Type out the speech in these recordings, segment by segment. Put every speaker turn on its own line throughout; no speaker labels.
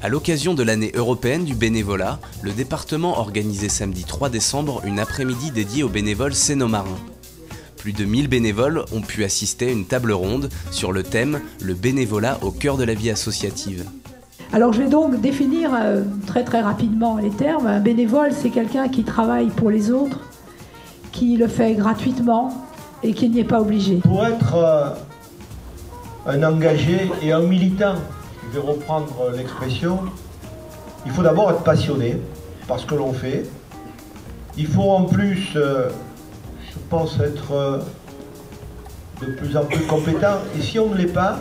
À l'occasion de l'année européenne du bénévolat, le département organisait samedi 3 décembre une après-midi dédiée aux bénévoles sénomarins. Plus de 1000 bénévoles ont pu assister à une table ronde sur le thème « Le bénévolat au cœur de la vie associative ».
Alors je vais donc définir très rapidement les termes. Un bénévole, c'est quelqu'un qui travaille pour les autres, qui le fait gratuitement et qui n'y est pas obligé.
Pour être un engagé et un militant, je vais reprendre l'expression, il faut d'abord être passionné par ce que l'on fait. Il faut en plus, je pense, être de plus en plus compétent. Et si on ne l'est pas,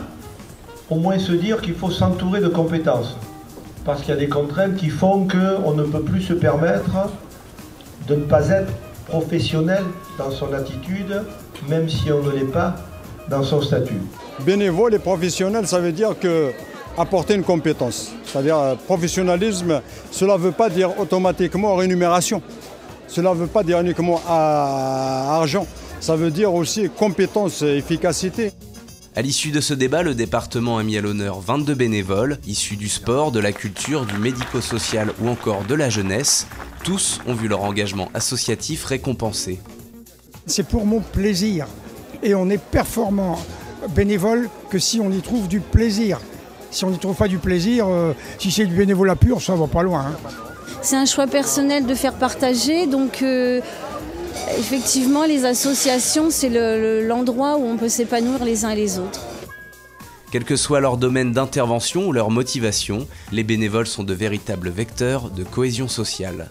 au moins se dire qu'il faut s'entourer de compétences. Parce qu'il y a des contraintes qui font qu'on ne peut plus se permettre de ne pas être professionnel dans son attitude, même si on ne l'est pas dans son statut.
Bénévole et professionnel, ça veut dire apporter une compétence. C'est-à-dire professionnalisme, cela ne veut pas dire automatiquement rémunération. Cela ne veut pas dire uniquement argent. Ça veut dire aussi compétence et efficacité.
À l'issue de ce débat, le département a mis à l'honneur 22 bénévoles, issus du sport, de la culture, du médico-social ou encore de la jeunesse. Tous ont vu leur engagement associatif récompensé.
C'est pour mon plaisir. Et on est performant bénévole que si on y trouve du plaisir. Si on n'y trouve pas du plaisir, si c'est du bénévolat pur, ça va pas loin.
C'est un choix personnel de faire partager, donc effectivement les associations, c'est l'endroit où on peut s'épanouir les uns et les autres.
Quel que soit leur domaine d'intervention ou leur motivation, les bénévoles sont de véritables vecteurs de cohésion sociale.